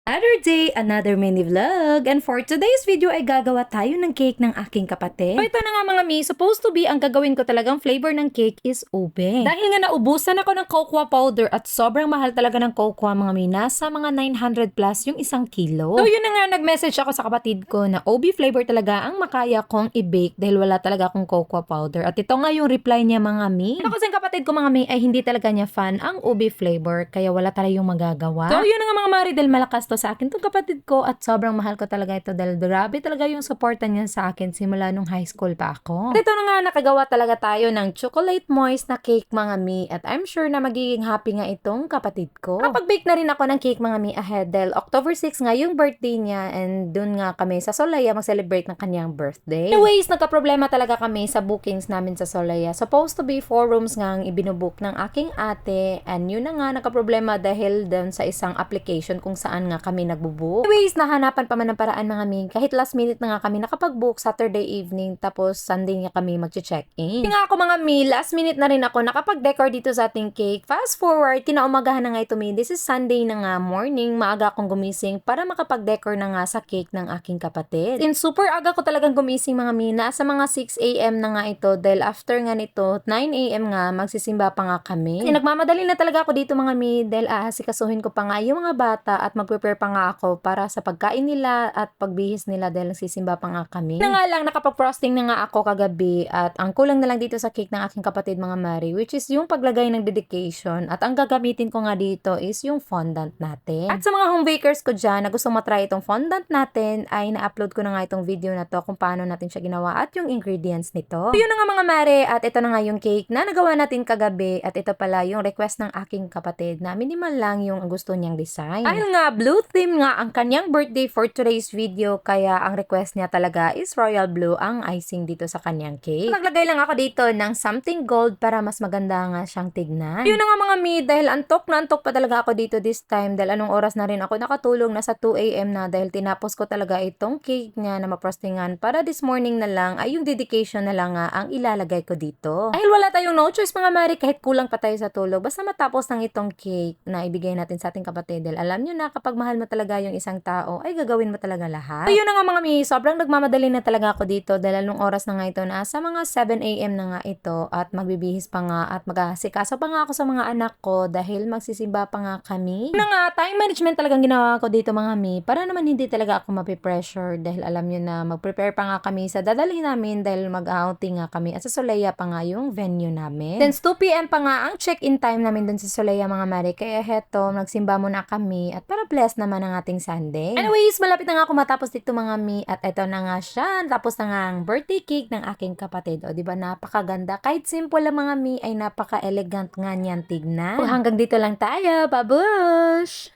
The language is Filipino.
Another day, another mini vlog. And for today's video ay gagawa tayo ng cake ng aking kapatid. So ito na nga mga mi, supposed to be ang gagawin ko talagang flavor ng cake is ube. Dahil nga naubusan ako ng cocoa powder at sobrang mahal talaga ng cocoa mga mi, nasa mga 900 plus yung isang kilo. So yun na nga, nag-message ako sa kapatid ko na ube flavor talaga ang makaya kong i-bake dahil wala talaga akong cocoa powder. At ito nga yung reply niya mga mi. Ako kasing kapatid ko mga mi ay hindi talaga niya fan ang ube flavor kaya wala talaga yung magagawa. So yun na nga mga mari, dahil malakas to sa akin tong kapatid ko at sobrang mahal ko talaga ito dahil grabe talaga yung suporta niya sa akin simula nung high school pa ako. At ito na nga, nakagawa talaga tayo ng chocolate moist na cake mga mi at I'm sure na magiging happy nga itong kapatid ko. Kapag-bake na rin ako ng cake mga mi ahead dahil October 6 nga yung birthday niya and dun nga kami sa Solaya mag-celebrate ng kanyang birthday. Anyways, nagka-problema talaga kami sa bookings namin sa Solaya. Supposed to be 4 rooms nga ang ibinubook ng aking ate and yun na nga nagka-problema dahil dun sa isang application kung saan nga kami nagbubook. Anyways, nahanapan pa man ng paraan mga mi. Kahit last minute na nga kami nakapag-book Saturday evening tapos Sunday nga kami mag-check-in. Nga ako mga mi, last minute na rin ako nakapag-decor dito sa ating cake. Fast forward, kinaumagahan na nga ito mi. This is Sunday na nga morning. Maaga akong gumising para makapag-decor na nga sa cake ng aking kapatid. In super aga ko talagang gumising mga mi. Nasa mga 6 a.m. na nga ito dahil after nga nito, 9 a.m. nga magsisimba pa nga kami. Kasi nagmamadali na talaga ako dito mga mi dahil aasikasuhin ko pa nga yung mga bata at mag-prepare pa nga ako para sa pagkain nila at pagbihis nila dahil nagsisimba pa nga kami. Na nga lang, nakapag-frosting na nga ako kagabi at ang kulang na lang dito sa cake ng aking kapatid mga Mari, which is yung paglagay ng dedication at ang gagamitin ko nga dito is yung fondant natin. At sa mga home bakers ko dyan na gusto matry itong fondant natin ay na-upload ko na nga itong video na to kung paano natin siya ginawa at yung ingredients nito. So, yun na nga mga Mari, at ito na nga yung cake na nagawa natin kagabi at ito pala yung request ng aking kapatid na minimal lang yung gusto niyang design. Dahil nga blue theme nga ang kanyang birthday for today's video kaya ang request niya talaga is royal blue ang icing dito sa kanyang cake. Naglagay lang ako dito ng something gold para mas maganda nga siyang tignan. Yun na nga mga mi, dahil antok na antok pa talaga ako dito this time dahil anong oras na rin ako nakatulog, nasa 2 a.m. na dahil tinapos ko talaga itong cake niya na maprostingan para this morning na lang ay yung dedication na lang nga ang ilalagay ko dito. Dahil wala tayong no choice mga mari kahit kulang pa tayo sa tulog basta matapos ng itong cake na ibigay natin sa ating kapatid dahil alam nyo na kapag mahal mo talaga yung isang tao ay gagawin mo talaga lahat. So yun na nga mga mi, sobrang nagmamadali na talaga ako dito dahil anong oras na nga ito, nasa mga 7 a.m. na nga ito at magbibihis pa nga at mag-aasikaso pa nga ako sa mga anak ko dahil magsisimba pa nga kami. Yun na nga, time management talagang ginawa ko dito mga mi para naman hindi talaga ako mapipressure dahil alam nyo na mag-prepare pa nga kami sa dadalhin namin dahil mag-outing nga kami at sa Solaya pa nga yung venue namin. Since 2 p.m. pa nga ang check-in time namin dun sa Solaya mga mari kaya heto, nagsimba muna kami at para bless naman ang ating Sunday. Anyways, malapit na nga ako matapos dito mga mi at eto na nga siya. Tapos na nga ang birthday cake ng aking kapatid. O diba napakaganda. Kahit simple lang mga mi ay napaka-elegant nga niyan tignan. Hanggang dito lang tayo. Babush!